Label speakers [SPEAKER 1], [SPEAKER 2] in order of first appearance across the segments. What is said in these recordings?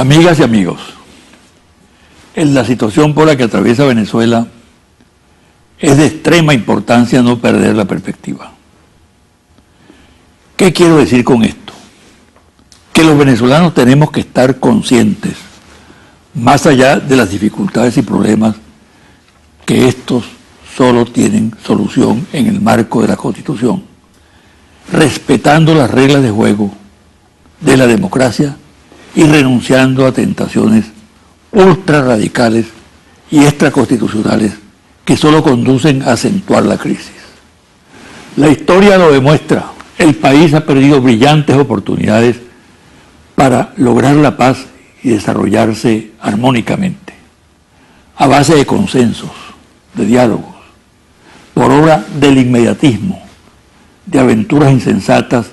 [SPEAKER 1] Amigas y amigos, en la situación por la que atraviesa Venezuela es de extrema importancia no perder la perspectiva. ¿Qué quiero decir con esto? Que los venezolanos tenemos que estar conscientes, más allá de las dificultades y problemas, que estos solo tienen solución en el marco de la Constitución, respetando las reglas de juego de la democracia y renunciando a tentaciones ultra radicales y extraconstitucionales que solo conducen a acentuar la crisis. La historia lo demuestra. El país ha perdido brillantes oportunidades para lograr la paz y desarrollarse armónicamente, a base de consensos, de diálogos, por obra del inmediatismo, de aventuras insensatas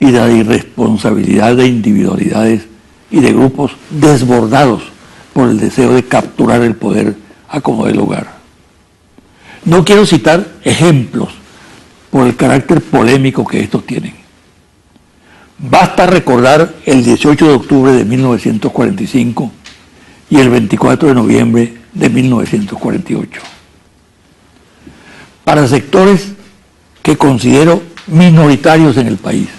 [SPEAKER 1] y de la irresponsabilidad de individualidades y de grupos desbordados por el deseo de capturar el poder a como dé lugar. No quiero citar ejemplos por el carácter polémico que estos tienen. Basta recordar el 18 de octubre de 1945 y el 24 de noviembre de 1948. Para sectores que considero minoritarios en el país,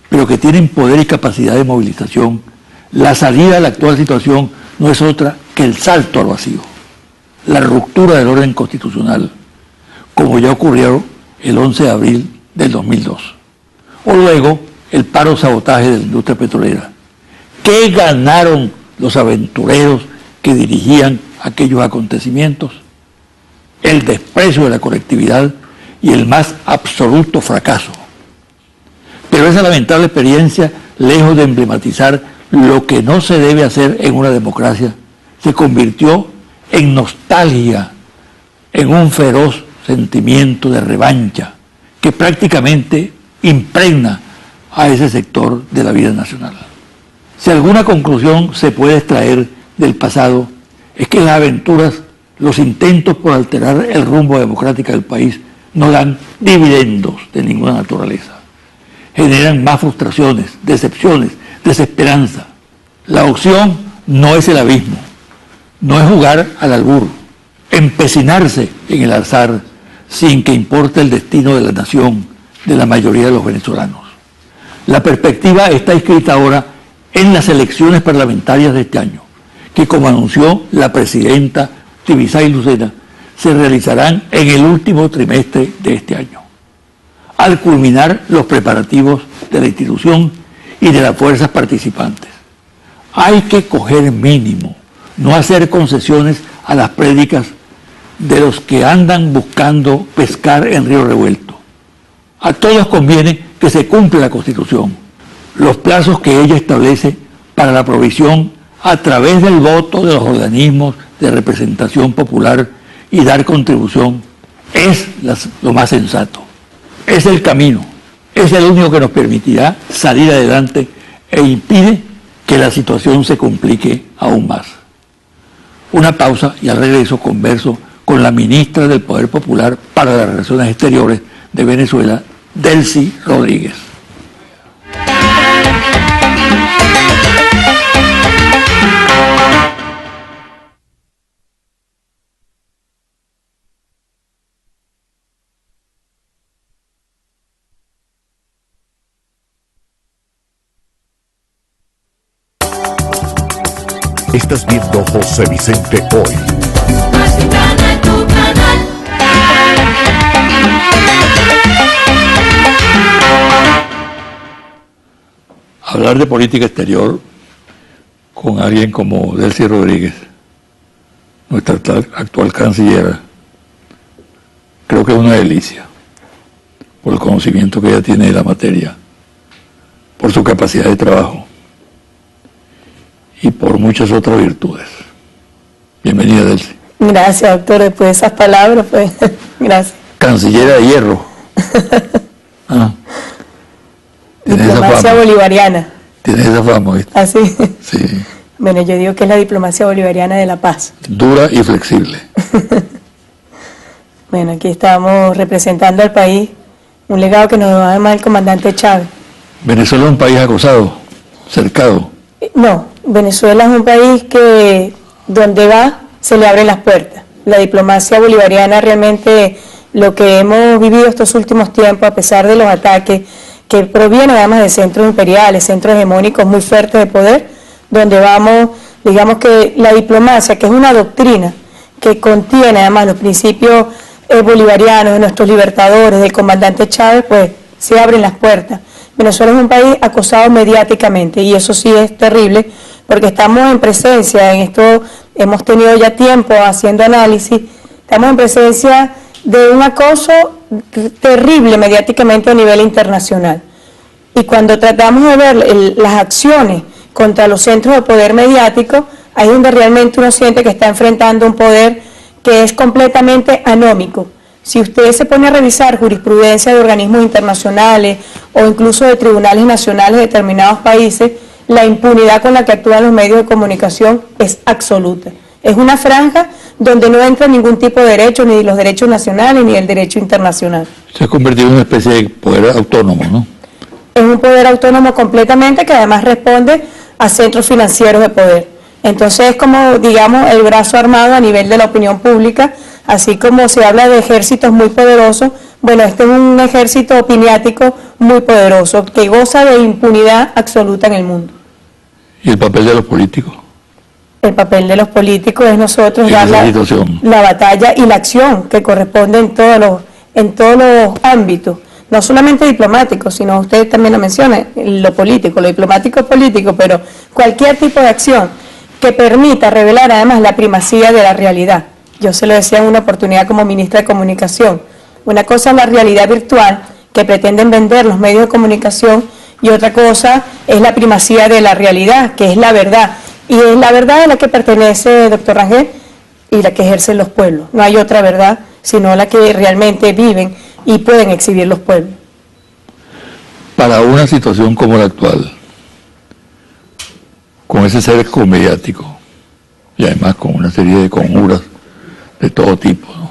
[SPEAKER 1] pero que tienen poder y capacidad de movilización, la salida de la actual situación no es otra que el salto al vacío, la ruptura del orden constitucional, como ya ocurrió el 11 de abril del 2002, o luego el paro sabotaje de la industria petrolera. ¿Qué ganaron los aventureros que dirigían aquellos acontecimientos? El desprecio de la colectividad y el más absoluto fracaso. Pero esa lamentable experiencia, lejos de emblematizar lo que no se debe hacer en una democracia, se convirtió en nostalgia, en un feroz sentimiento de revancha que prácticamente impregna a ese sector de la vida nacional. Si alguna conclusión se puede extraer del pasado, es que las aventuras, los intentos por alterar el rumbo democrático del país no dan dividendos de ninguna naturaleza. Generan más frustraciones, decepciones, desesperanza. La opción no es el abismo, no es jugar al albur, empecinarse en el azar sin que importe el destino de la nación, de la mayoría de los venezolanos. La perspectiva está inscrita ahora en las elecciones parlamentarias de este año, que como anunció la presidenta Tibisay Lucena, se realizarán en el último trimestre de este año, al culminar los preparativos de la institución y de las fuerzas participantes. Hay que coger mínimo, no hacer concesiones a las prédicas de los que andan buscando pescar en río revuelto. A todos conviene que se cumpla la Constitución, los plazos que ella establece para la provisión a través del voto de los organismos de representación popular y dar contribución, es lo más sensato. Es el camino, es el único que nos permitirá salir adelante e impide que la situación se complique aún más. Una pausa y al regreso converso con la ministra del Poder Popular para las Relaciones Exteriores de Venezuela, Delcy Rodríguez.
[SPEAKER 2] Estás viendo José Vicente Hoy.
[SPEAKER 3] Tu canal.
[SPEAKER 1] Hablar de política exterior con alguien como Delcy Rodríguez, nuestra actual canciller, creo que es una delicia, por el conocimiento que ella tiene de la materia, por su capacidad de trabajo y por muchas otras virtudes. Bienvenida, Delcy.
[SPEAKER 4] Gracias, doctor. Después de esas palabras, pues, gracias.
[SPEAKER 1] Cancillera de hierro.
[SPEAKER 4] Diplomacia bolivariana.
[SPEAKER 1] Tiene esa fama, ¿viste?
[SPEAKER 4] ¿Así?
[SPEAKER 1] Sí.
[SPEAKER 4] Bueno, yo digo que es la diplomacia bolivariana de la paz.
[SPEAKER 1] Dura y flexible.
[SPEAKER 4] Bueno, aquí estamos representando al país, un legado que nos va a dejar el comandante Chávez.
[SPEAKER 1] Venezuela es un país acosado, cercado.
[SPEAKER 4] No, Venezuela es un país que donde va se le abren las puertas. La diplomacia bolivariana realmente, lo que hemos vivido estos últimos tiempos, a pesar de los ataques que provienen además de centros imperiales, centros hegemónicos muy fuertes de poder, donde vamos, digamos que la diplomacia, que es una doctrina que contiene además los principios bolivarianos de nuestros libertadores, del comandante Chávez, pues se abren las puertas. Venezuela es un país acosado mediáticamente y eso sí es terrible, porque estamos en presencia, en esto hemos tenido ya tiempo haciendo análisis, estamos en presencia de un acoso terrible mediáticamente a nivel internacional. Y cuando tratamos de ver las acciones contra los centros de poder mediático, ahí es donde realmente uno siente que está enfrentando un poder que es completamente anómico. Si usted se pone a revisar jurisprudencia de organismos internacionales o incluso de tribunales nacionales de determinados países, la impunidad con la que actúan los medios de comunicación es absoluta. Es una franja donde no entra ningún tipo de derecho, ni los derechos nacionales ni el derecho internacional.
[SPEAKER 1] Se ha convertido en una especie de poder autónomo, ¿no?
[SPEAKER 4] Es un poder autónomo completamente que además responde a centros financieros de poder. Entonces es como, digamos, el brazo armado a nivel de la opinión pública, así como se habla de ejércitos muy poderosos. Bueno, este es un ejército opiniático muy poderoso que goza de impunidad absoluta en el mundo.
[SPEAKER 1] ¿Y el papel de los políticos?
[SPEAKER 4] El papel de los políticos es nosotros dar la batalla y la acción que corresponde en todos los ámbitos, no solamente diplomáticos, sino ustedes también lo mencionan, lo político, lo diplomático es político, pero cualquier tipo de acción que permita revelar además la primacía de la realidad. Yo se lo decía en una oportunidad como ministra de Comunicación, una cosa es la realidad virtual que pretenden vender los medios de comunicación y otra cosa es la primacía de la realidad, que es la verdad. Y es la verdad a la que pertenece, doctor Rangel, y la que ejercen los pueblos. No hay otra verdad, sino la que realmente viven y pueden exhibir los pueblos.
[SPEAKER 1] Para una situación como la actual, con ese cerco mediático, y además con una serie de conjuras de todo tipo, ¿no?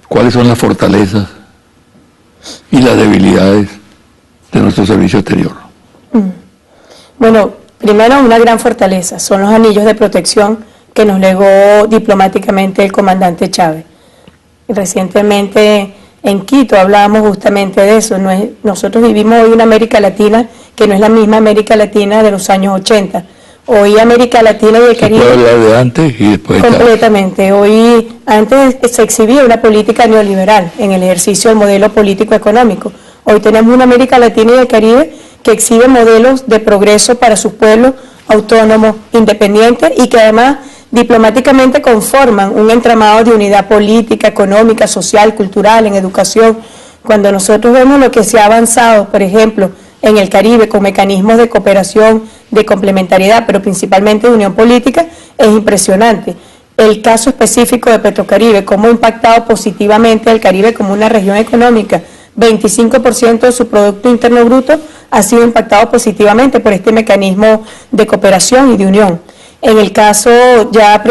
[SPEAKER 1] ¿Cuáles son las fortalezas y las debilidades de nuestro servicio exterior?
[SPEAKER 4] Bueno, primero, una gran fortaleza son los anillos de protección que nos legó diplomáticamente el comandante Chávez. Recientemente en Quito hablábamos justamente de eso. Nosotros vivimos hoy una América Latina que no es la misma América Latina de los años 80. Hoy América Latina y el Caribe...
[SPEAKER 1] Se puede hablar de antes y después de
[SPEAKER 4] completamente. Hoy, antes se exhibía una política neoliberal en el ejercicio del modelo político-económico. Hoy tenemos una América Latina y el Caribe que exhibe modelos de progreso para sus pueblos autónomos, independientes y que además diplomáticamente conforman un entramado de unidad política, económica, social, cultural, en educación. Cuando nosotros vemos lo que se ha avanzado, por ejemplo, en el Caribe con mecanismos de cooperación, de complementariedad, pero principalmente de unión política, es impresionante. El caso específico de Petrocaribe, cómo ha impactado positivamente al Caribe como una región económica. 25% de su Producto Interno Bruto ha sido impactado positivamente por este mecanismo de cooperación y de unión. En el caso ya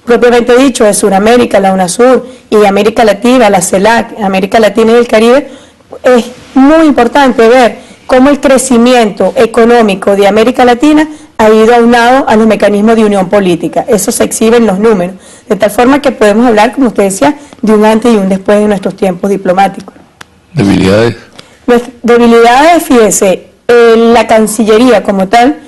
[SPEAKER 4] propiamente dicho de Sudamérica, la UNASUR, y América Latina, la CELAC, América Latina y el Caribe, es muy importante ver cómo el crecimiento económico de América Latina ha ido aunado a los mecanismos de unión política. Eso se exhibe en los números, de tal forma que podemos hablar, como usted decía, de un antes y un después de nuestros tiempos diplomáticos.
[SPEAKER 1] ¿Debilidades?
[SPEAKER 4] Debilidades, fíjese, la Cancillería como tal,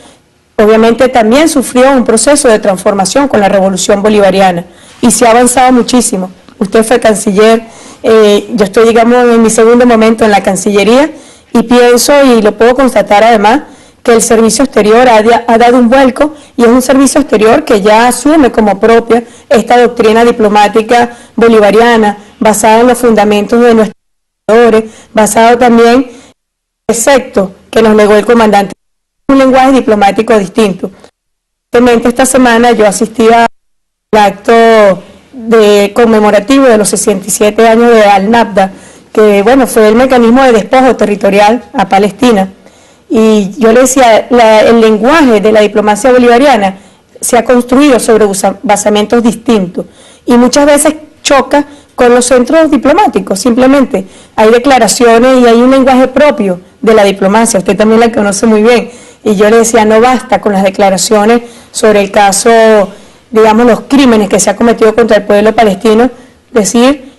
[SPEAKER 4] obviamente también sufrió un proceso de transformación con la Revolución Bolivariana y se ha avanzado muchísimo. Usted fue canciller, yo estoy, digamos, en mi segundo momento en la Cancillería y pienso, y lo puedo constatar además, que el servicio exterior ha dado un vuelco y es un servicio exterior que ya asume como propia esta doctrina diplomática bolivariana basada en los fundamentos de nuestros valores, basado también en el precepto que nos legó el comandante, un lenguaje diplomático distinto. Esta semana yo asistí al acto conmemorativo de los 67 años de Al-Nabda, que bueno, fue el mecanismo de despojo territorial a Palestina. Y yo le decía, el lenguaje de la diplomacia bolivariana se ha construido sobre basamentos distintos y muchas veces choca con los centros diplomáticos. Simplemente hay declaraciones y hay un lenguaje propio de la diplomacia, usted también la conoce muy bien, Y yo le decía, no basta con las declaraciones sobre el caso, digamos, los crímenes que se ha cometido contra el pueblo palestino, decir,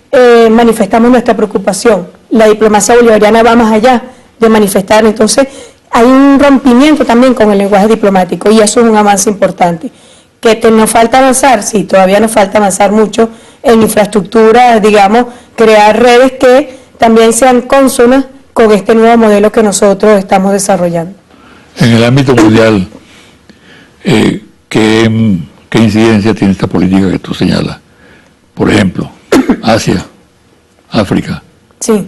[SPEAKER 4] manifestamos nuestra preocupación. La diplomacia bolivariana va más allá de manifestar, entonces hay un rompimiento también con el lenguaje diplomático y eso es un avance importante. ¿Que nos falta avanzar? Sí, todavía nos falta avanzar mucho en infraestructura, digamos, crear redes que también sean cónsonas con este nuevo modelo que nosotros estamos desarrollando.
[SPEAKER 1] En el ámbito mundial, ¿qué incidencia tiene esta política que tú señalas? Por ejemplo, Asia, África,
[SPEAKER 4] sí,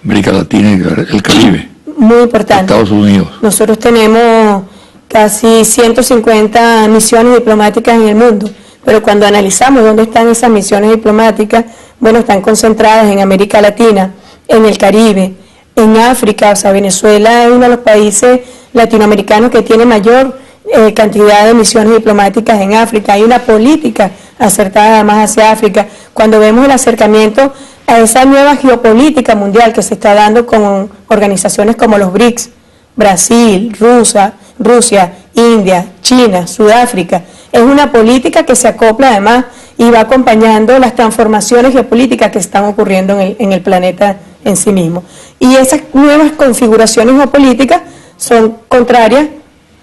[SPEAKER 1] América Latina y el Caribe.
[SPEAKER 4] Muy importante.
[SPEAKER 1] Estados Unidos.
[SPEAKER 4] Nosotros tenemos casi 150 misiones diplomáticas en el mundo, pero cuando analizamos dónde están esas misiones diplomáticas, bueno, están concentradas en América Latina, en el Caribe, en África. O sea, Venezuela es uno de los países latinoamericanos que tiene mayor cantidad de misiones diplomáticas en África. Hay una política acertada además hacia África. Cuando vemos el acercamiento a esa nueva geopolítica mundial que se está dando con organizaciones como los BRICS, Brasil, Rusia, India, China, Sudáfrica, es una política que se acopla además y va acompañando las transformaciones geopolíticas que están ocurriendo en el planeta en sí mismo. Y esas nuevas configuraciones geopolíticas son contrarias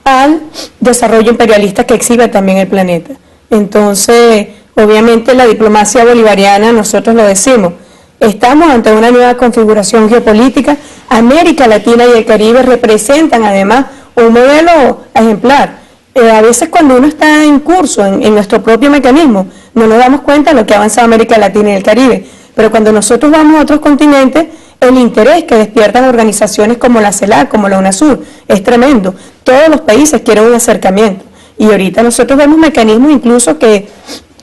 [SPEAKER 4] al desarrollo imperialista que exhibe también el planeta. Entonces, obviamente la diplomacia bolivariana, nosotros lo decimos, estamos ante una nueva configuración geopolítica. América Latina y el Caribe representan además un modelo ejemplar. A veces cuando uno está en curso en nuestro propio mecanismo, no nos damos cuenta de lo que ha avanzado América Latina y el Caribe, pero cuando nosotros vamos a otros continentes, el interés que despiertan organizaciones como la CELAC, como la UNASUR, es tremendo. Todos los países quieren un acercamiento. Y ahorita nosotros vemos mecanismos incluso que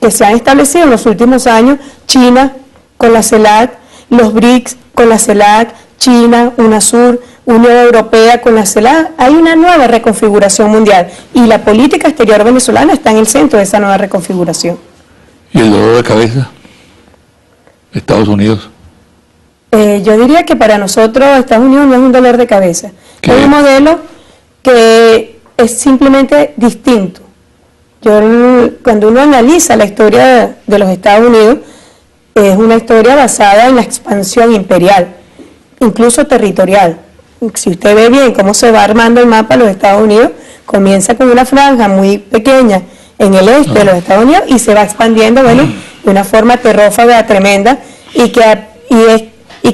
[SPEAKER 4] se han establecido en los últimos años, China con la CELAC, los BRICS con la CELAC, China, UNASUR, Unión Europea con la CELAC. Hay una nueva reconfiguración mundial y la política exterior venezolana está en el centro de esa nueva reconfiguración.
[SPEAKER 1] ¿Y el dolor de cabeza? Estados Unidos.
[SPEAKER 4] Yo diría que para nosotros Estados Unidos no es un dolor de cabeza, es un modelo que es simplemente distinto. Cuando uno analiza la historia de los Estados Unidos, es una historia basada en la expansión imperial, incluso territorial. Si usted ve bien cómo se va armando el mapa de los Estados Unidos, comienza con una franja muy pequeña en el este de los Estados Unidos y se va expandiendo, bueno, de una forma terrófaga tremenda y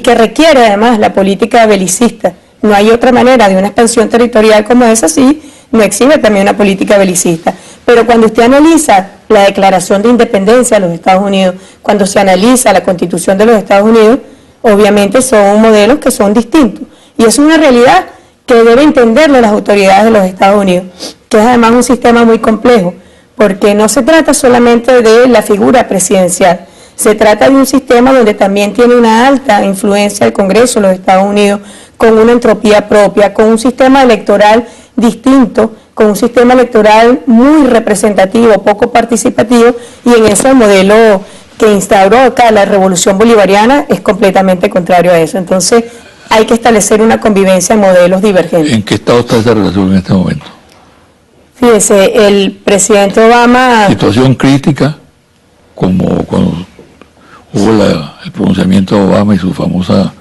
[SPEAKER 4] que requiere además la política belicista. No hay otra manera de una expansión territorial como esa, sí, no exhibe también una política belicista. Pero cuando usted analiza la declaración de independencia de los Estados Unidos, cuando se analiza la Constitución de los Estados Unidos, obviamente son modelos que son distintos. Y es una realidad que debe entenderlo las autoridades de los Estados Unidos, que es además un sistema muy complejo, porque no se trata solamente de la figura presidencial, se trata de un sistema donde también tiene una alta influencia el Congreso de los Estados Unidos, con una entropía propia, con un sistema electoral distinto, con un sistema electoral muy representativo, poco participativo, y en ese modelo que instauró acá la Revolución Bolivariana es completamente contrario a eso. Entonces hay que establecer una convivencia en modelos divergentes.
[SPEAKER 1] ¿En qué estado está esa relación en este momento?
[SPEAKER 4] Fíjese, el presidente Obama...
[SPEAKER 1] Situación crítica, como cuando hubo el pronunciamiento de Obama y su famosa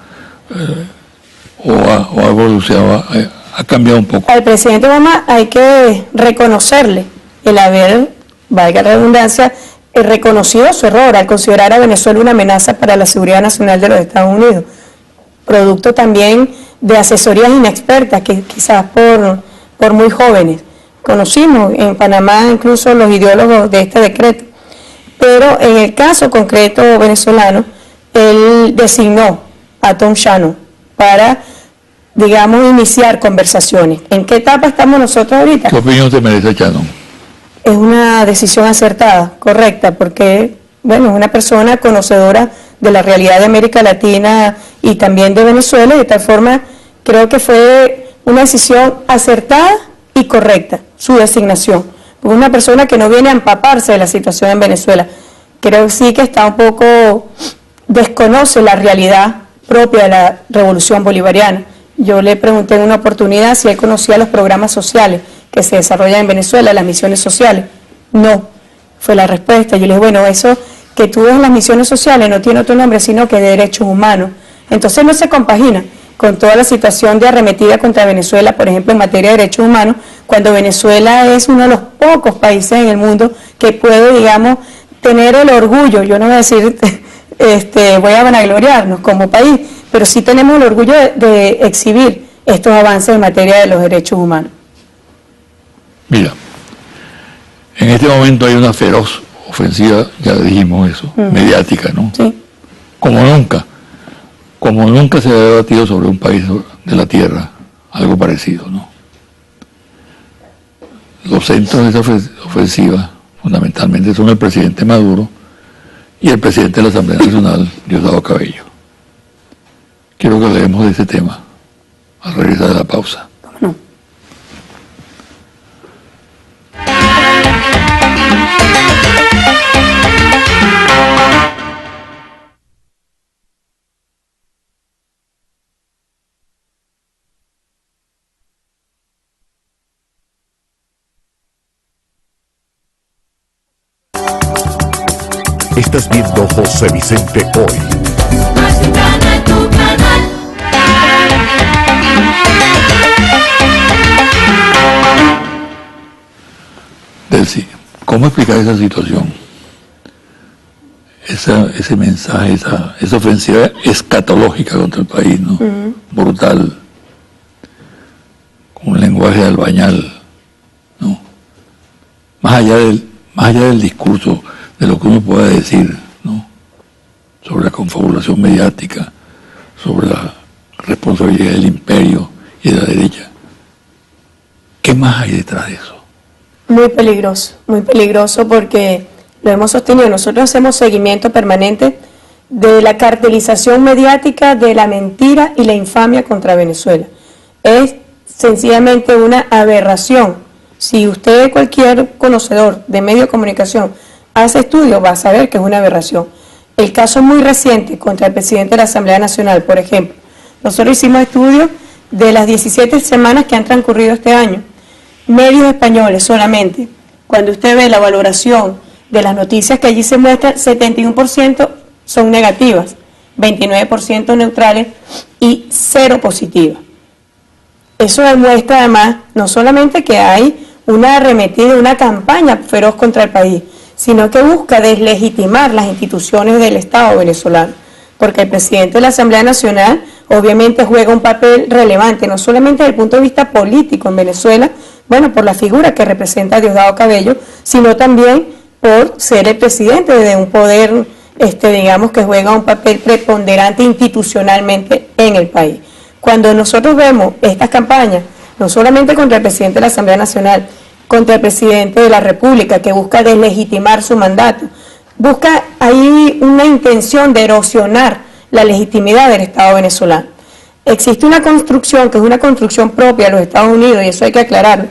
[SPEAKER 1] o algo evolucionaba, ha cambiado un poco.
[SPEAKER 4] Al presidente Obama hay que reconocerle el haber, valga la redundancia, reconocido su error al considerar a Venezuela una amenaza para la seguridad nacional de los Estados Unidos, producto también de asesorías inexpertas que quizás por muy jóvenes. Conocimos en Panamá incluso los ideólogos de este decreto, pero en el caso concreto venezolano, él designó a Tom Shannon para, digamos, iniciar conversaciones. ¿En qué etapa estamos nosotros ahorita?
[SPEAKER 1] ¿Qué opinión te merece Shannon?
[SPEAKER 4] Es una decisión acertada, correcta, porque, bueno, es una persona conocedora de la realidad de América Latina y también de Venezuela, y de tal forma creo que fue una decisión acertada y correcta, su designación. Porque una persona que no viene a empaparse de la situación en Venezuela, creo sí que está un poco, desconoce la realidad propia de la Revolución Bolivariana. Yo le pregunté en una oportunidad si él conocía los programas sociales que se desarrollan en Venezuela, las misiones sociales. No, fue la respuesta. Yo le dije, bueno, eso que tú ves en las misiones sociales no tiene otro nombre sino que derechos humanos. Entonces no se compagina con toda la situación de arremetida contra Venezuela, por ejemplo, en materia de derechos humanos, cuando Venezuela es uno de los pocos países en el mundo que puede, digamos, tener el orgullo, yo no voy a decir, voy a vanagloriarnos como país, pero sí tenemos el orgullo de exhibir estos avances en materia de los derechos humanos.
[SPEAKER 1] Mira, en este momento hay una feroz ofensiva, ya dijimos eso, mediática, ¿no?
[SPEAKER 4] Sí.
[SPEAKER 1] Como nunca se había debatido sobre un país de la tierra, algo parecido, ¿no? Los centros de esa ofensiva fundamentalmente son el presidente Maduro y el presidente de la Asamblea Nacional, Diosdado Cabello. Quiero que hablemos de ese tema al regresar de la pausa.
[SPEAKER 4] ¿Cómo no?
[SPEAKER 2] Estás viendo José Vicente Hoy.
[SPEAKER 3] Más Ventana, tu canal.
[SPEAKER 1] Delcy, ¿cómo explicar esa situación? Ese mensaje, esa ofensiva escatológica contra el país, ¿no? Brutal, con un lenguaje de albañal, ¿no? Más allá del discurso, de lo que uno pueda decir, ¿no? Sobre la confabulación mediática, sobre la responsabilidad del imperio y de la derecha. ¿Qué más hay detrás de eso?
[SPEAKER 4] Muy peligroso porque lo hemos sostenido. Nosotros hacemos seguimiento permanente de la cartelización mediática de la mentira y la infamia contra Venezuela. Es sencillamente una aberración. Si usted, cualquier conocedor de medio de comunicación, hace estudios, va a saber que es una aberración. El caso muy reciente contra el presidente de la Asamblea Nacional, por ejemplo. Nosotros hicimos estudios de las 17 semanas que han transcurrido este año. Medios españoles solamente. Cuando usted ve la valoración de las noticias que allí se muestran, 71% son negativas, 29% neutrales y 0 positivas. Eso demuestra además no solamente que hay una arremetida, una campaña feroz contra el país, sino que busca deslegitimar las instituciones del Estado venezolano, porque el presidente de la Asamblea Nacional obviamente juega un papel relevante, no solamente desde el punto de vista político en Venezuela, bueno, por la figura que representa Diosdado Cabello, sino también por ser el presidente de un poder, digamos, que juega un papel preponderante institucionalmente en el país. Cuando nosotros vemos estas campañas, no solamente contra el presidente de la Asamblea Nacional, contra el presidente de la República, que busca deslegitimar su mandato, busca ahí una intención de erosionar la legitimidad del Estado venezolano. Existe una construcción que es una construcción propia de los Estados Unidos, y eso hay que aclararlo.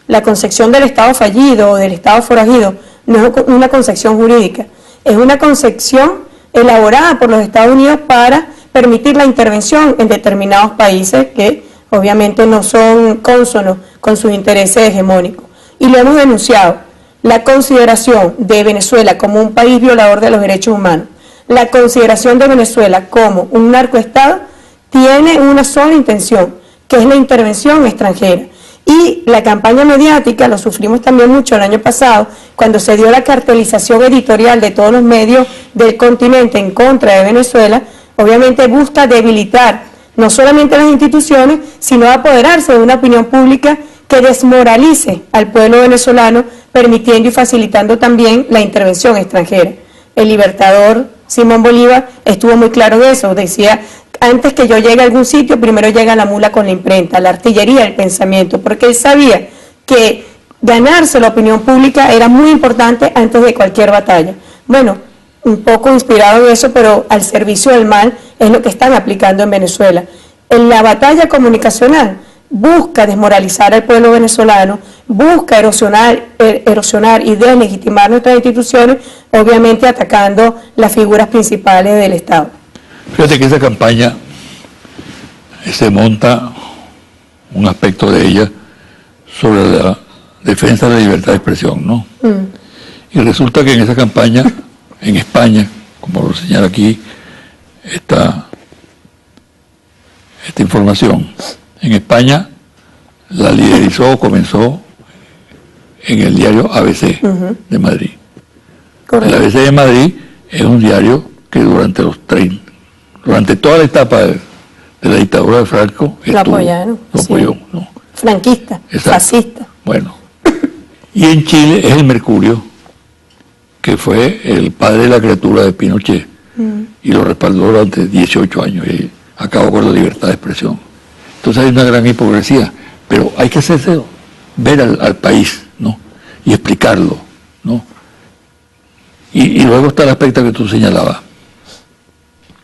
[SPEAKER 4] La concepción del Estado fallido o del Estado forajido no es una concepción jurídica, es una concepción elaborada por los Estados Unidos para permitir la intervención en determinados países que obviamente no son cónsonos con sus intereses hegemónicos. Y lo hemos denunciado, la consideración de Venezuela como un país violador de los derechos humanos, la consideración de Venezuela como un narcoestado, tiene una sola intención, que es la intervención extranjera. Y la campaña mediática, lo sufrimos también mucho el año pasado, cuando se dio la cartelización editorial de todos los medios del continente en contra de Venezuela, obviamente busca debilitar no solamente las instituciones, sino apoderarse de una opinión pública que desmoralice al pueblo venezolano, permitiendo y facilitando también la intervención extranjera. El libertador Simón Bolívar estuvo muy claro de eso, decía: antes que yo llegue a algún sitio, primero llega la mula con la imprenta, la artillería del pensamiento, porque él sabía que ganarse la opinión pública era muy importante antes de cualquier batalla. Bueno, un poco inspirado en eso, pero al servicio del mal es lo que están aplicando en Venezuela. En la batalla comunicacional busca desmoralizar al pueblo venezolano, busca erosionar y deslegitimar nuestras instituciones, obviamente atacando las figuras principales del Estado.
[SPEAKER 1] Fíjate que esa campaña se monta un aspecto de ella sobre la defensa de la libertad de expresión, ¿no? Y resulta que en esa campaña, en España, como lo señala aquí esta información, en España la liderizó, comenzó en el diario ABC de Madrid.
[SPEAKER 4] Correcto.
[SPEAKER 1] El ABC de Madrid es un diario que durante toda la etapa de la dictadura de Franco
[SPEAKER 4] Lo apoyaron,
[SPEAKER 1] lo
[SPEAKER 4] sí.
[SPEAKER 1] apoyó, ¿no?
[SPEAKER 4] Franquista,
[SPEAKER 1] Exacto.
[SPEAKER 4] fascista.
[SPEAKER 1] Bueno, y en Chile es el Mercurio, que fue el padre de la criatura de Pinochet, y lo respaldó durante 18 años, y acabó con la libertad de expresión. Entonces hay una gran hipocresía, pero hay que hacerse ver al país, ¿no? Y explicarlo, ¿no? Y luego está el aspecto que tú señalabas.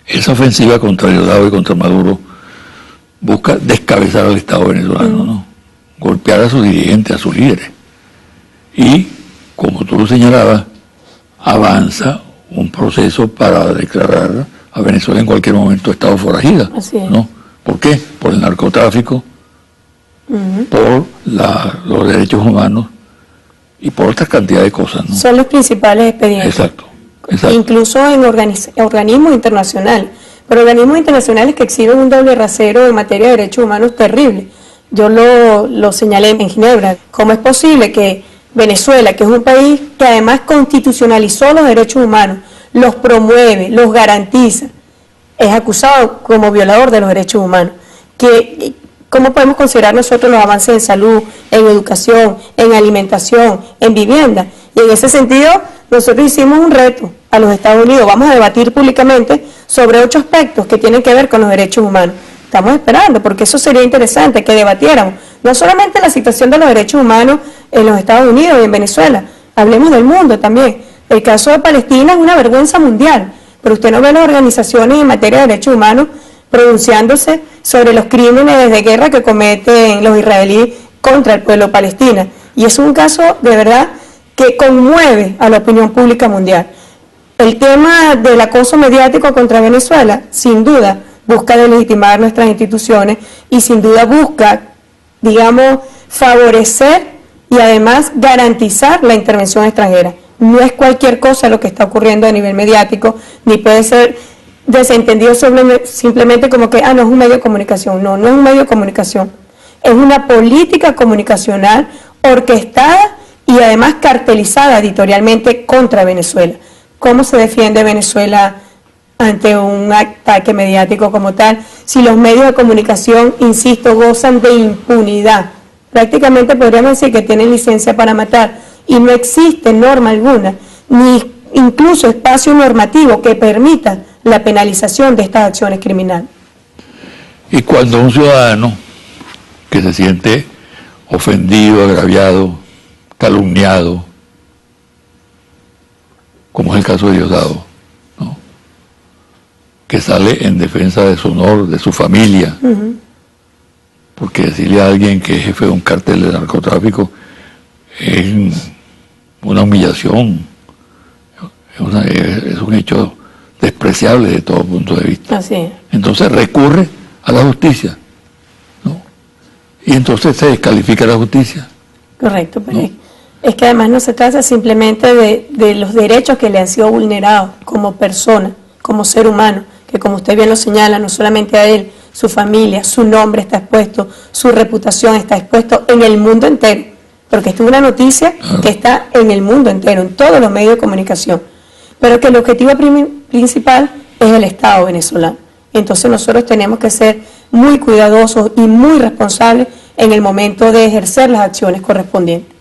[SPEAKER 1] Esa ofensiva contra Diosdado y contra Maduro busca descabezar al Estado venezolano, ¿no? Golpear a sus dirigentes, a sus líderes. Y, como tú lo señalabas, avanza un proceso para declarar a Venezuela en cualquier momento Estado forajida.
[SPEAKER 4] Así es.
[SPEAKER 1] ¿No? ¿Por qué? Por el narcotráfico, por los derechos humanos y por otra cantidad de cosas, ¿no?
[SPEAKER 4] Son los principales expedientes.
[SPEAKER 1] Exacto, exacto.
[SPEAKER 4] Incluso en organismos internacionales, pero organismos internacionales que exhiben un doble rasero en materia de derechos humanos terrible. Yo lo señalé en Ginebra. ¿Cómo es posible que Venezuela, que es un país que además constitucionalizó los derechos humanos, los promueve, los garantiza, es acusado como violador de los derechos humanos? ¿Cómo podemos considerar nosotros los avances en salud, en educación, en alimentación, en vivienda? Y en ese sentido, nosotros hicimos un reto a los Estados Unidos. Vamos a debatir públicamente sobre 8 aspectos que tienen que ver con los derechos humanos. Estamos esperando, porque eso sería interesante que debatiéramos. No solamente la situación de los derechos humanos en los Estados Unidos y en Venezuela, hablemos del mundo también. El caso de Palestina es una vergüenza mundial, pero usted no ve las organizaciones en materia de derechos humanos pronunciándose sobre los crímenes de guerra que cometen los israelíes contra el pueblo palestino. Y es un caso de verdad que conmueve a la opinión pública mundial. El tema del acoso mediático contra Venezuela, sin duda, busca delegitimar nuestras instituciones y sin duda busca, digamos, favorecer y además garantizar la intervención extranjera. No es cualquier cosa lo que está ocurriendo a nivel mediático, ni puede ser desentendido simplemente como que, no es un medio de comunicación. No, no es un medio de comunicación. Es una política comunicacional orquestada y además cartelizada editorialmente contra Venezuela. ¿Cómo se defiende Venezuela ante un ataque mediático como tal? Si los medios de comunicación, insisto, gozan de impunidad. Prácticamente podríamos decir que tienen licencia para matar y no existe norma alguna, ni incluso espacio normativo que permita la penalización de estas acciones criminales.
[SPEAKER 1] Y cuando un ciudadano que se siente ofendido, agraviado, calumniado, como es el caso de Diosdado, ¿no?, que sale en defensa de su honor, de su familia, porque decirle a alguien que es jefe de un cártel de narcotráfico es una humillación, es un hecho despreciable de todo punto de vista.
[SPEAKER 4] Así es.
[SPEAKER 1] Entonces recurre a la justicia, ¿no? Y entonces se descalifica la justicia.
[SPEAKER 4] Correcto, pero
[SPEAKER 1] ¿No?
[SPEAKER 4] es que además no se trata simplemente de los derechos que le han sido vulnerados como persona, como ser humano, que como usted bien lo señala, no solamente a él, su familia, su nombre está expuesto, su reputación está expuesto en el mundo entero, porque esta es una noticia que está en el mundo entero, en todos los medios de comunicación, pero que el objetivo principal es el Estado venezolano. Entonces nosotros tenemos que ser muy cuidadosos y muy responsables en el momento de ejercer las acciones correspondientes.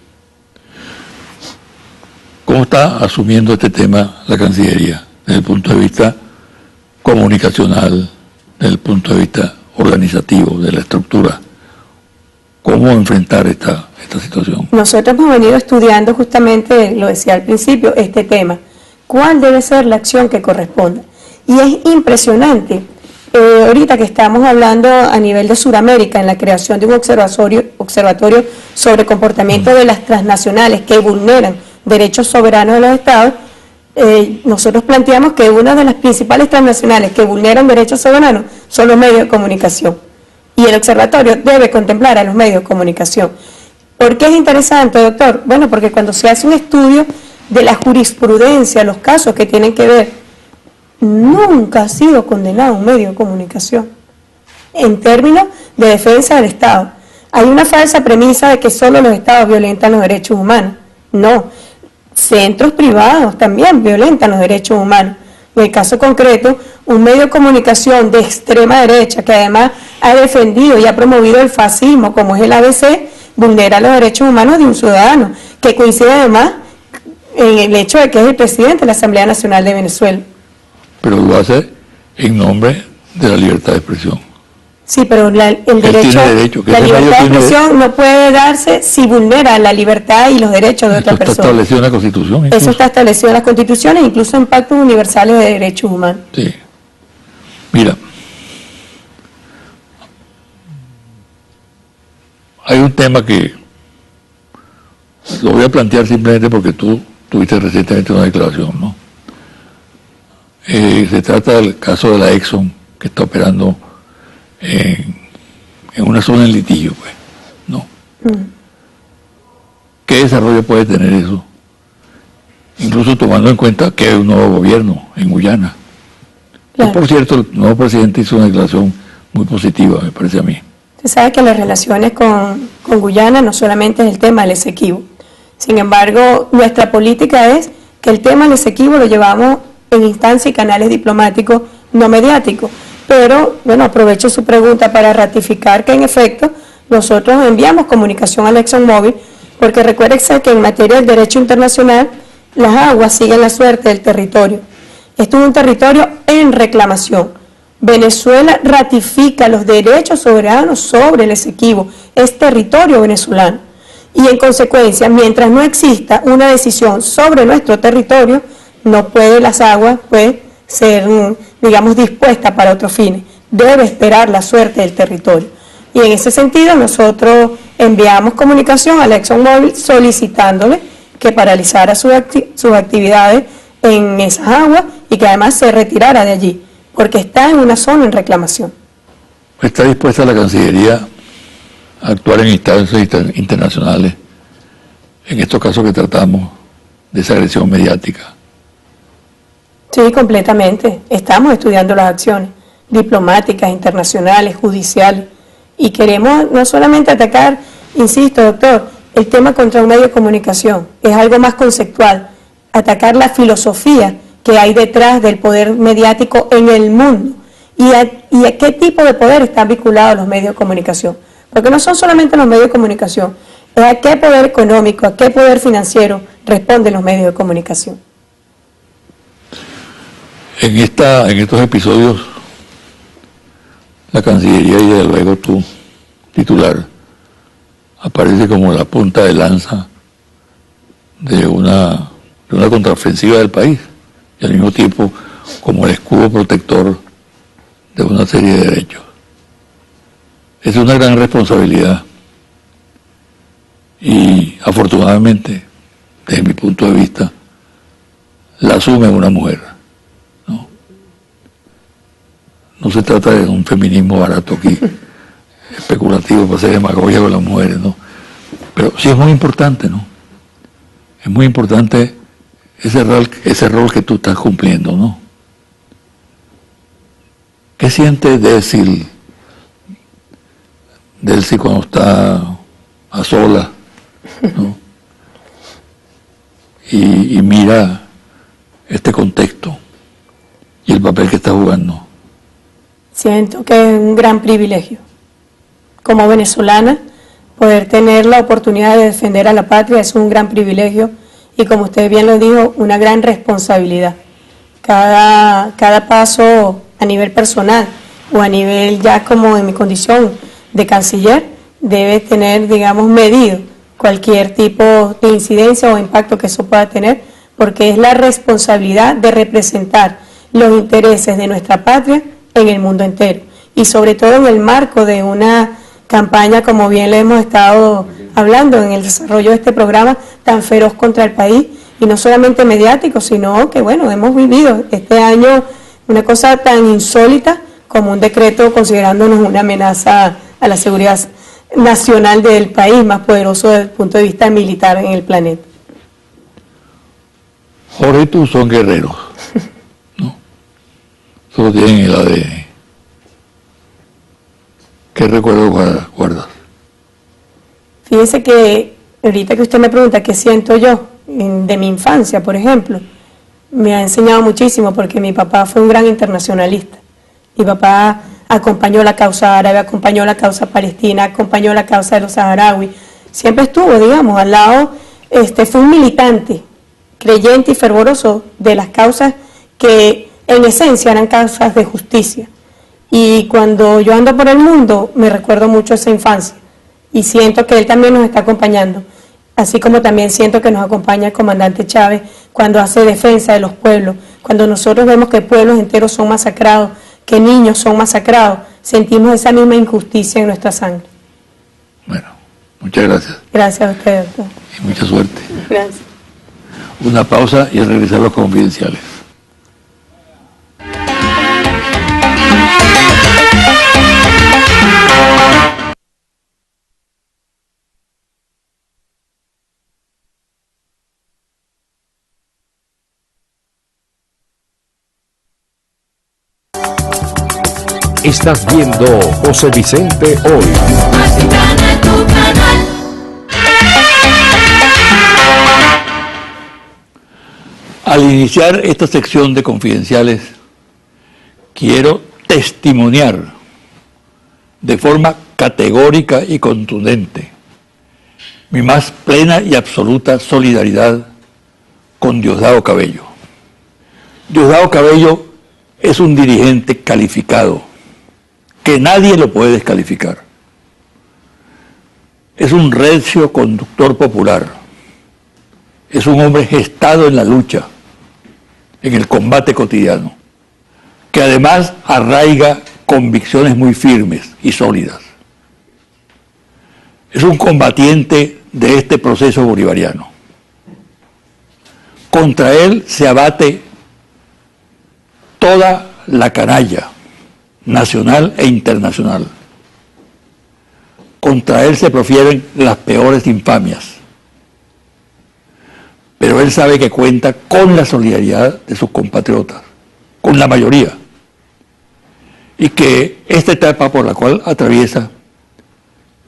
[SPEAKER 1] ¿Cómo está asumiendo este tema la Cancillería desde el punto de vista comunicacional, desde el punto de vista organizativo, de la estructura? ¿Cómo enfrentar esta situación?
[SPEAKER 4] Nosotros hemos venido estudiando justamente, lo decía al principio, este tema. ¿Cuál debe ser la acción que corresponda? Y es impresionante, ahorita que estamos hablando a nivel de Sudamérica, en la creación de un observatorio sobre comportamiento de las transnacionales que vulneran derechos soberanos de los estados, nosotros planteamos que una de las principales transnacionales que vulneran derechos soberanos son los medios de comunicación. y el observatorio debe contemplar a los medios de comunicación. ¿Por qué es interesante, doctor? Bueno, porque cuando se hace un estudio de la jurisprudencia, los casos que tienen que ver, nunca ha sido condenado un medio de comunicación en términos de defensa del Estado. Hay una falsa premisa de que solo los Estados violentan los derechos humanos. No, centros privados también violentan los derechos humanos. En el caso concreto, un medio de comunicación de extrema derecha, que además ha defendido y ha promovido el fascismo, como es el ABC, vulnera los derechos humanos de un ciudadano, que coincide además en el hecho de que es el presidente de la Asamblea Nacional de Venezuela.
[SPEAKER 1] Pero lo hace en nombre de la libertad de expresión.
[SPEAKER 4] Sí, pero el derecho, la libertad de expresión no puede darse si vulnera la libertad y los derechos de otra persona.
[SPEAKER 1] Eso está establecido en la Constitución. Incluso.
[SPEAKER 4] Eso está establecido en las Constituciones, incluso en pactos universales de derechos humanos.
[SPEAKER 1] Sí. Mira, hay un tema que lo voy a plantear simplemente porque tú tuviste recientemente una declaración, ¿no? Se trata del caso de la Exxon, que está operando en una zona en litigio, pues, ¿no? ¿Qué desarrollo puede tener eso? Incluso tomando en cuenta que hay un nuevo gobierno en Guyana. Claro. Por cierto, el nuevo presidente hizo una declaración muy positiva, me parece a mí.
[SPEAKER 4] Usted sabe que las relaciones con Guyana no solamente es el tema del Esequibo. Sin embargo, nuestra política es que el tema del Esequibo lo llevamos en instancias y canales diplomáticos no mediáticos. Pero, bueno, aprovecho su pregunta para ratificar que en efecto nosotros enviamos comunicación al ExxonMobil, porque recuérdense que en materia del derecho internacional las aguas siguen la suerte del territorio. Esto es un territorio en reclamación. Venezuela ratifica los derechos soberanos sobre el Esequibo, es territorio venezolano. Y en consecuencia, mientras no exista una decisión sobre nuestro territorio, no puede las aguas ser, digamos, dispuestas para otros fines. Debe esperar la suerte del territorio. Y en ese sentido nosotros enviamos comunicación a la ExxonMobil solicitándole que paralizara sus actividades en esas aguas y que además se retirara de allí, porque está en una zona en reclamación.
[SPEAKER 1] ¿Está dispuesta la Cancillería a actuar en instancias internacionales en estos casos que tratamos de esa agresión mediática?
[SPEAKER 4] Sí, completamente. Estamos estudiando las acciones diplomáticas, internacionales, judiciales, y queremos no solamente atacar, insisto, doctor, el tema contra un medio de comunicación, es algo más conceptual, atacar la filosofía que hay detrás del poder mediático en el mundo y a qué tipo de poder están vinculados los medios de comunicación. Porque no son solamente los medios de comunicación, es a qué poder económico, a qué poder financiero responden los medios de comunicación.
[SPEAKER 1] En estos episodios, la Cancillería, y desde luego tu titular, aparece como la punta de lanza de una contraofensiva del país, y al mismo tiempo como el escudo protector de una serie de derechos. Es una gran responsabilidad y afortunadamente, desde mi punto de vista, la asume una mujer. No se trata de un feminismo barato aquí, especulativo para hacer demagogia con las mujeres, ¿no? Pero sí es muy importante, ¿no? Es muy importante ese rol que tú estás cumpliendo, ¿no? ¿Qué siente Delcy cuando está a solas, ¿no? Y mira este contexto y el papel que está jugando?
[SPEAKER 4] Siento que es un gran privilegio, como venezolana, poder tener la oportunidad de defender a la patria es un gran privilegio y, como usted bien lo dijo, una gran responsabilidad. Cada paso a nivel personal o a nivel ya como en mi condición de canciller debe tener, digamos, medido cualquier tipo de incidencia o impacto que eso pueda tener, porque es la responsabilidad de representar los intereses de nuestra patria en el mundo entero y sobre todo en el marco de una campaña, como bien le hemos estado hablando en el desarrollo de este programa, tan feroz contra el país, y no solamente mediático, sino que, bueno, hemos vivido este año una cosa tan insólita como un decreto considerándonos una amenaza a la seguridad nacional del país más poderoso desde el punto de vista militar en el planeta.
[SPEAKER 1] Jorge y tú son guerreros, ¿no? Solo tienen el ADN. ¿Qué recuerdo guardas?
[SPEAKER 4] Fíjese que ahorita que usted me pregunta qué siento yo de mi infancia, por ejemplo, me ha enseñado muchísimo porque mi papá fue un gran internacionalista. Mi papá acompañó la causa árabe, acompañó la causa palestina, acompañó la causa de los saharauis. Siempre estuvo, digamos, al lado, fue un militante, creyente y fervoroso de las causas que en esencia eran causas de justicia. Y cuando yo ando por el mundo, me recuerdo mucho esa infancia y siento que él también nos está acompañando, así como también siento que nos acompaña el comandante Chávez cuando hace defensa de los pueblos, cuando nosotros vemos que pueblos enteros son masacrados, que niños son masacrados, sentimos esa misma injusticia en nuestra sangre.
[SPEAKER 1] Bueno, muchas gracias.
[SPEAKER 4] Gracias a usted, doctor.
[SPEAKER 1] Y mucha suerte.
[SPEAKER 4] Gracias.
[SPEAKER 1] Una pausa y regresar a los confidenciales.
[SPEAKER 2] Estás viendo José Vicente Hoy.
[SPEAKER 3] Más Ventana, tu canal.
[SPEAKER 1] Al iniciar esta sección de confidenciales, quiero testimoniar de forma categórica y contundente mi más plena y absoluta solidaridad con Diosdado Cabello. Diosdado Cabello es un dirigente calificado, que nadie lo puede descalificar. Es un recio conductor popular, es un hombre gestado en la lucha, en el combate cotidiano, que además arraiga convicciones muy firmes y sólidas. Es un combatiente de este proceso bolivariano. Contra él se abate toda la canalla nacional e internacional. Contra él se profieren las peores infamias. Pero él sabe que cuenta con la solidaridad de sus compatriotas, con la mayoría, y que esta etapa por la cual atraviesa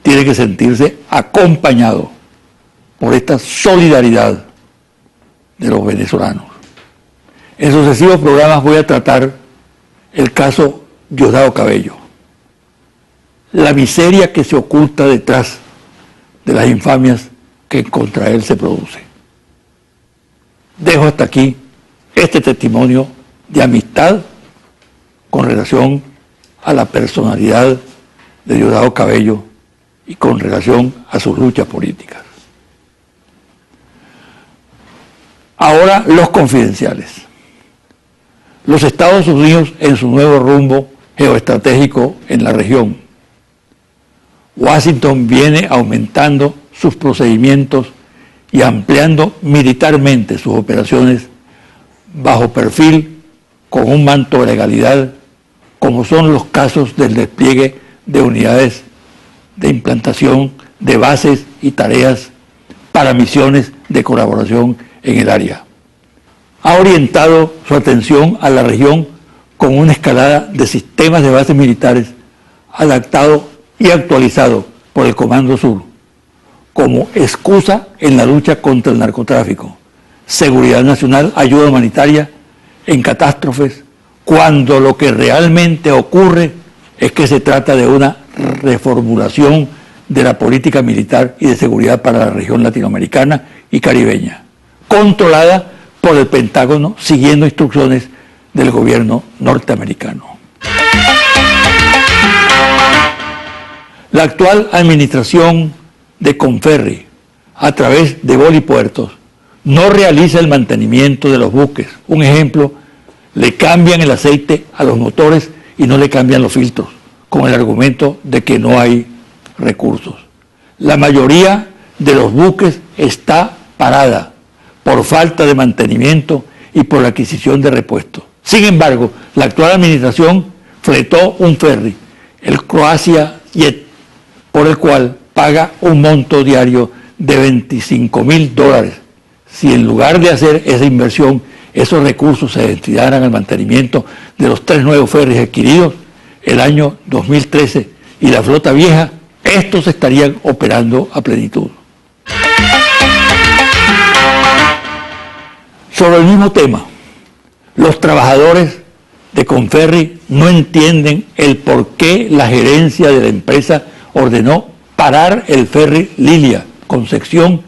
[SPEAKER 1] tiene que sentirse acompañado por esta solidaridad de los venezolanos. En sucesivos programas voy a tratar el caso Diosdado Cabello, la miseria que se oculta detrás de las infamias que contra él se produce. Dejo hasta aquí este testimonio de amistad con relación a la personalidad de Diosdado Cabello y con relación a sus luchas políticas. Ahora los confidenciales. Los Estados Unidos en su nuevo rumbo geoestratégico en la región. Washington viene aumentando sus procedimientos y ampliando militarmente sus operaciones bajo perfil con un manto de legalidad, como son los casos del despliegue de unidades de implantación de bases y tareas para misiones de colaboración en el área. Ha orientado su atención a la región con una escalada de sistemas de bases militares adaptado y actualizado por el Comando Sur, como excusa en la lucha contra el narcotráfico, seguridad nacional, ayuda humanitaria en catástrofes, cuando lo que realmente ocurre es que se trata de una reformulación de la política militar y de seguridad para la región latinoamericana y caribeña, controlada por el Pentágono siguiendo instrucciones del gobierno norteamericano. La actual administración de Conferri, a través de Bolipuertos, no realiza el mantenimiento de los buques. Un ejemplo, le cambian el aceite a los motores y no le cambian los filtros, con el argumento de que no hay recursos. La mayoría de los buques está parada por falta de mantenimiento y por la adquisición de repuestos. Sin embargo, la actual administración fletó un ferry, el Croatia Jet, por el cual paga un monto diario de $25.000. Si en lugar de hacer esa inversión, esos recursos se destinaran al mantenimiento de los 3 nuevos ferries adquiridos el año 2013 y la flota vieja, estos estarían operando a plenitud. Sobre el mismo tema, los trabajadores de Conferri no entienden el por qué la gerencia de la empresa ordenó parar el ferry Lilia Concepción,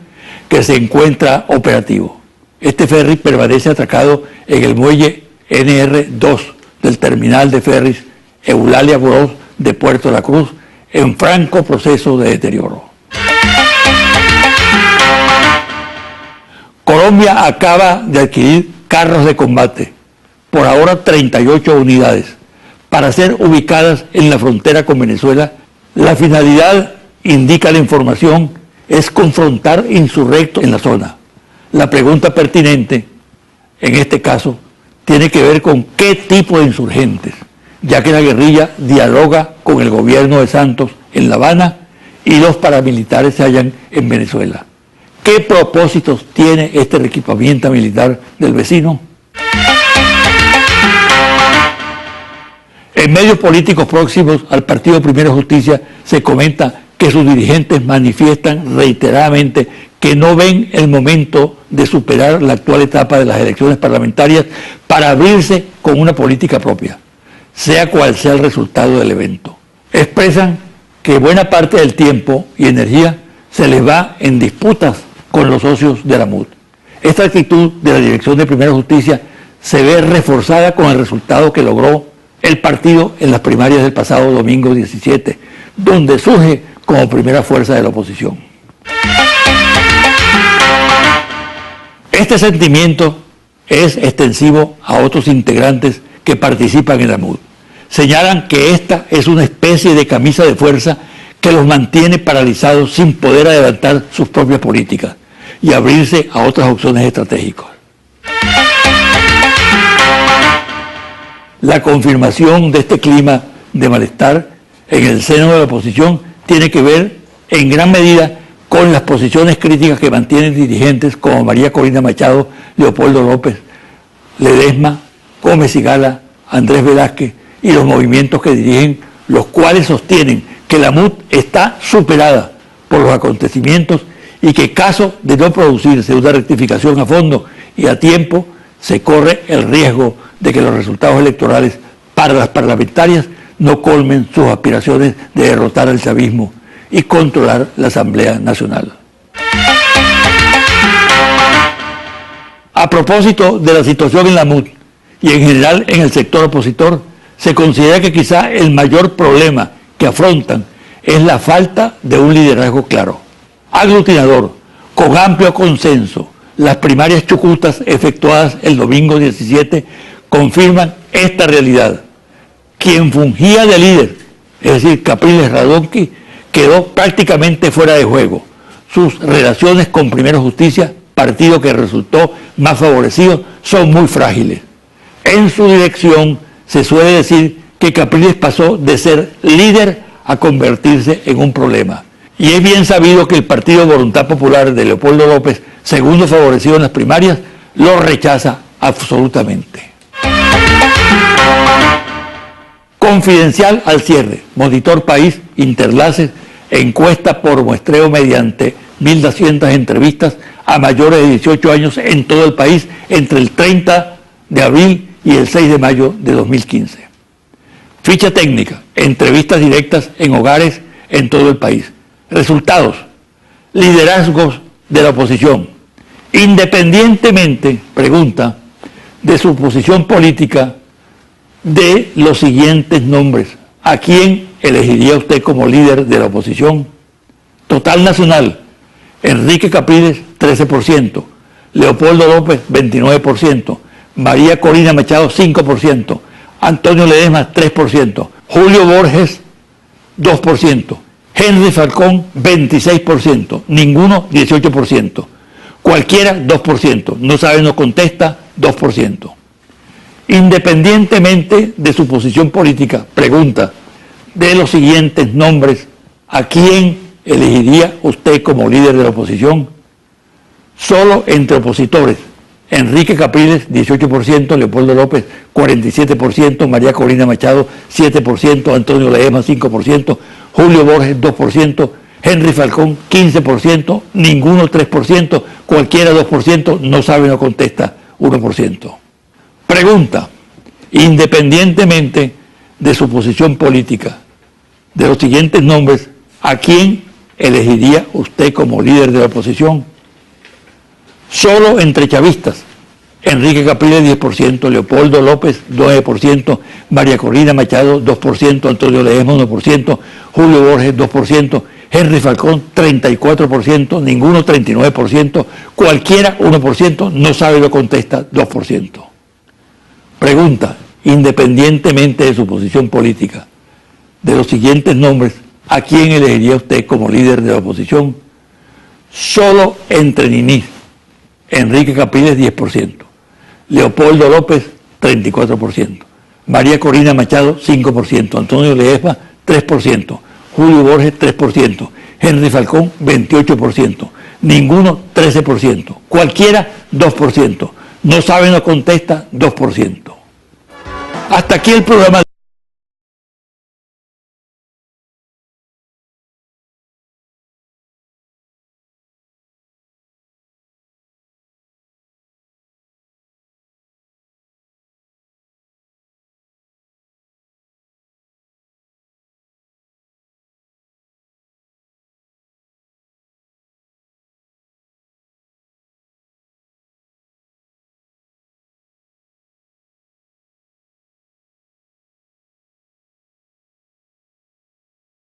[SPEAKER 1] que se encuentra operativo. Este ferry permanece atracado en el muelle NR2 del terminal de ferries Eulalia Bros de Puerto La Cruz, en franco proceso de deterioro. Colombia acaba de adquirir carros de combate, por ahora 38 unidades, para ser ubicadas en la frontera con Venezuela. La finalidad, indica la información, es confrontar insurrectos en la zona. La pregunta pertinente, en este caso, tiene que ver con qué tipo de insurgentes, ya que la guerrilla dialoga con el gobierno de Santos en La Habana y los paramilitares se hallan en Venezuela. ¿Qué propósitos tiene este reequipamiento militar del vecino? En medios políticos próximos al Partido Primero Justicia se comenta que sus dirigentes manifiestan reiteradamente que no ven el momento de superar la actual etapa de las elecciones parlamentarias para abrirse con una política propia, sea cual sea el resultado del evento. Expresan que buena parte del tiempo y energía se les va en disputas con los socios de la MUD. Esta actitud de la Dirección de Primera Justicia se ve reforzada con el resultado que logró el partido en las primarias del pasado domingo 17, donde surge como primera fuerza de la oposición. Este sentimiento es extensivo a otros integrantes que participan en la MUD. Señalan que esta es una especie de camisa de fuerza que los mantiene paralizados sin poder adelantar sus propias políticas y abrirse a otras opciones estratégicas. La confirmación de este clima de malestar en el seno de la oposición tiene que ver en gran medida con las posiciones críticas que mantienen dirigentes como María Corina Machado, Leopoldo López, Ledesma, Gómez y Gala, Andrés Velázquez y los movimientos que dirigen, los cuales sostienen que la MUD está superada por los acontecimientos y que caso de no producirse una rectificación a fondo y a tiempo, se corre el riesgo de que los resultados electorales para las parlamentarias no colmen sus aspiraciones de derrotar al chavismo y controlar la Asamblea Nacional. A propósito de la situación en la MUD y en general en el sector opositor, se considera que quizá el mayor problema que afrontan es la falta de un liderazgo claro, aglutinador, con amplio consenso. Las primarias chucutas efectuadas el domingo 17 confirman esta realidad. Quien fungía de líder, es decir, Capriles Radonqui, quedó prácticamente fuera de juego. Sus relaciones con Primero Justicia, partido que resultó más favorecido, son muy frágiles. En su dirección se suele decir que Capriles pasó de ser líder a convertirse en un problema. Y es bien sabido que el Partido Voluntad Popular de Leopoldo López, segundo favorecido en las primarias, lo rechaza absolutamente. Confidencial al cierre, Monitor País, Interlaces, encuesta por muestreo mediante 1.200 entrevistas a mayores de 18 años en todo el país entre el 30 de abril y el 6 de mayo de 2015. Ficha técnica, entrevistas directas en hogares en todo el país. Resultados, liderazgos de la oposición. Independientemente, pregunta, de su posición política, de los siguientes nombres. ¿A quién elegiría usted como líder de la oposición? Total nacional, Enrique Capriles, 13%, Leopoldo López, 29%, María Corina Machado, 5%, Antonio Ledesma, 3%, Julio Borges, 2%, Henry Falcón, 26%, ninguno, 18%, cualquiera, 2%, no sabe, no contesta, 2%. Independientemente de su posición política, pregunta, de los siguientes nombres, ¿a quién elegiría usted como líder de la oposición? Solo entre opositores: Enrique Capriles, 18%, Leopoldo López, 47%, María Corina Machado, 7%, Antonio Ledesma, 5%, Julio Borges, 2%, Henry Falcón, 15%, ninguno 3%, cualquiera 2%, no sabe, no contesta, 1%. Pregunta: independientemente de su posición política, de los siguientes nombres, ¿a quién elegiría usted como líder de la oposición? Solo entre chavistas: Enrique Capriles, 10%, Leopoldo López, 9%, María Corina Machado, 2%, Antonio Ledesma, 1%, Julio Borges, 2%, Henry Falcón, 34%, ninguno 39%, cualquiera 1%, no sabe, lo contesta, 2%. Pregunta: independientemente de su posición política, de los siguientes nombres, ¿a quién elegiría usted como líder de la oposición? Solo entre ninis: Enrique Capriles, 10%, Leopoldo López, 34%, María Corina Machado, 5%, Antonio Ledesma, 3%, Julio Borges, 3%, Henry Falcón, 28%, ninguno 13%, cualquiera 2%, no sabe, no contesta, 2%. Hasta aquí el programa.